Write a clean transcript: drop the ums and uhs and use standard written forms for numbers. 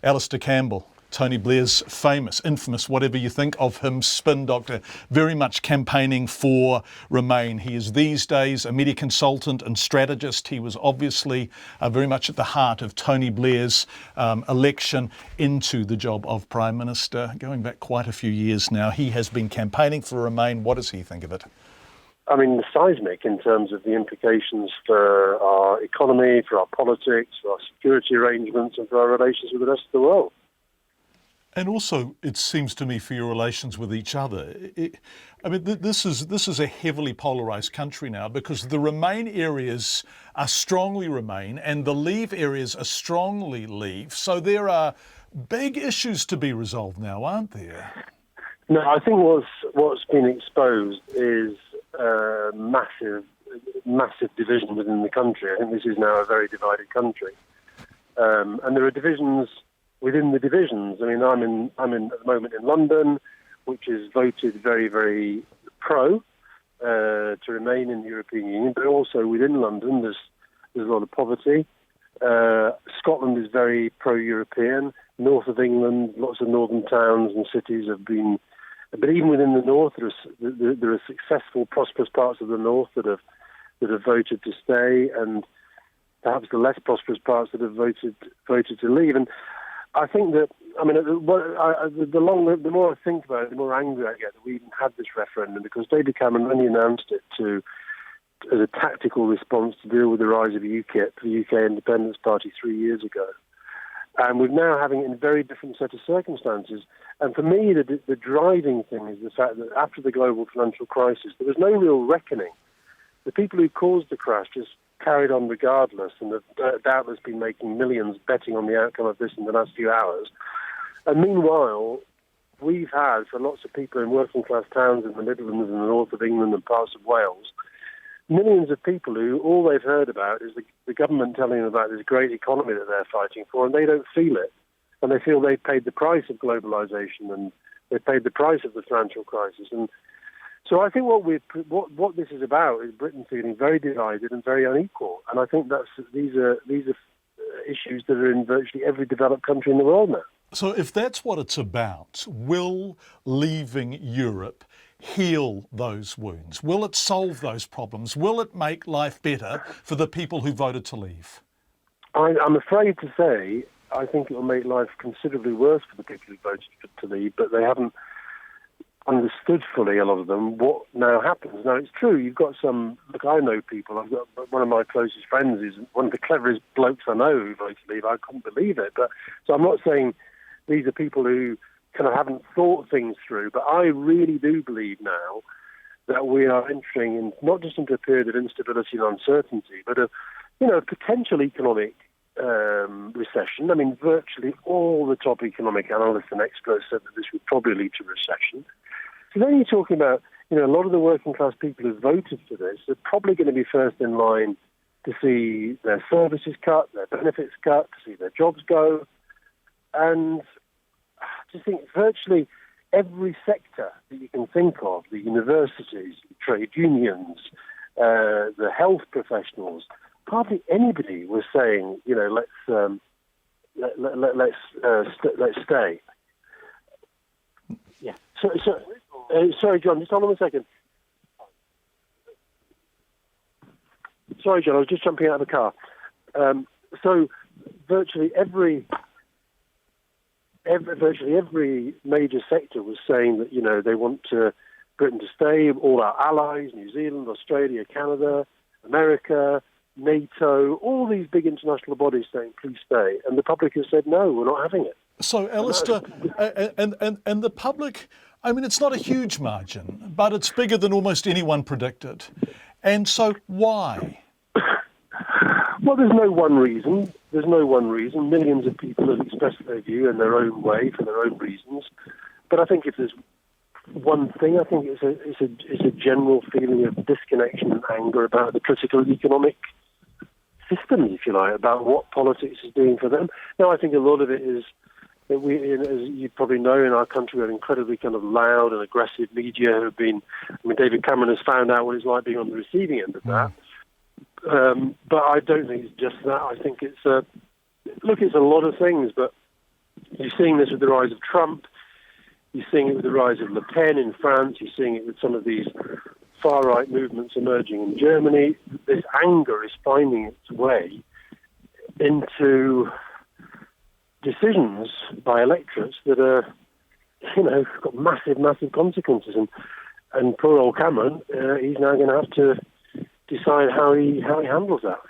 Alastair Campbell, Tony Blair's infamous, whatever you think of him, spin doctor, very much campaigning for Remain. He is these days a media consultant and strategist. He was obviously very much at the heart of Tony Blair's election into the job of Prime Minister, going back quite a few years now. He has been campaigning for Remain. What does he think of it? I mean, seismic in terms of the implications for our economy, for our politics, for our security arrangements, and for our relations with the rest of the world. And also, it seems to me, for your relations with each other. This is a heavily polarised country now, because the Remain areas are strongly Remain and the Leave areas are strongly Leave. So there are big issues to be resolved now, aren't there? No, I think what's been exposed is massive division within the country. I think this is now a very divided country, and there are divisions within the divisions. I mean, I'm in at the moment in London, which is voted very, very pro to remain in the European Union, but also within London there's a lot of poverty. Scotland is very pro-European. North of England, lots of northern towns and cities have been. But even within the north, there are successful, prosperous parts of the north that have voted to stay, and perhaps the less prosperous parts that have voted to leave. And I think that, I mean, the more I think about it, the more angry I get that we even had this referendum, because David Cameron only announced it as a tactical response to deal with the rise of UKIP, the UK Independence Party, 3 years ago. And we're now having it in a very different set of circumstances. And for me, the driving thing is the fact that after the global financial crisis, there was no real reckoning. The people who caused the crash just carried on regardless, and have doubtless been making millions betting on the outcome of this in the last few hours. And meanwhile, we've had, for lots of people in working class towns in the Midlands and the north of England and parts of Wales, millions of people who all they've heard about is the government telling them about this great economy that they're fighting for, and they don't feel it. And they feel they've paid the price of globalisation, and they've paid the price of the financial crisis. And so I think what this is about is Britain feeling very divided and very unequal. And I think these are issues that are in virtually every developed country in the world now. So if that's what it's about, will leaving Europe heal those wounds? Will it solve those problems? Will it make life better for the people who voted to leave? I'm afraid to say I think it will make life considerably worse for the people who voted to leave, but they haven't understood fully, a lot of them, what now happens. Now, it's true, you've got some, look, I know people, I've got one of my closest friends is one of the cleverest blokes I know who voted to leave. I couldn't believe it. But so I'm not saying these are people who kind of haven't thought things through, but I really do believe now that we are entering in, not just into a period of instability and uncertainty, but a potential economic recession. I mean, virtually all the top economic analysts and experts said that this would probably lead to recession. So then you're talking about, a lot of the working class people who voted for this are probably going to be first in line to see their services cut, their benefits cut, to see their jobs go. And I just think virtually every sector that you can think of, the universities, the trade unions, the health professionals, hardly anybody was saying, let's stay. Yeah. Sorry, John. Just hold on a second. Sorry, John. I was just jumping out of the car. So, virtually every major sector was saying that they want Britain to stay. All our allies, New Zealand, Australia, Canada, America, NATO, all these big international bodies saying, please stay. And the public has said, no, we're not having it. So, Alastair, and the public, I mean, it's not a huge margin, but it's bigger than almost anyone predicted. And so why? Well, there's no one reason. Millions of people have expressed their view in their own way for their own reasons. But I think if there's one thing, I think it's a general feeling of disconnection and anger about the political and economic system, if you like, about what politics is doing for them. Now, I think a lot of it is that we, as you probably know, in our country, we have incredibly kind of loud and aggressive media who have been. I mean, David Cameron has found out what it's like being on the receiving end of that. But I don't think it's just that. I think it's a lot of things. But You're seeing this with the rise of Trump. You're seeing it with the rise of Le Pen in France. You're seeing it with some of these far-right movements emerging in Germany. This anger is finding its way into decisions by electorates that are, got massive, massive consequences. And poor old Cameron, he's now going to have to decide how he handles that.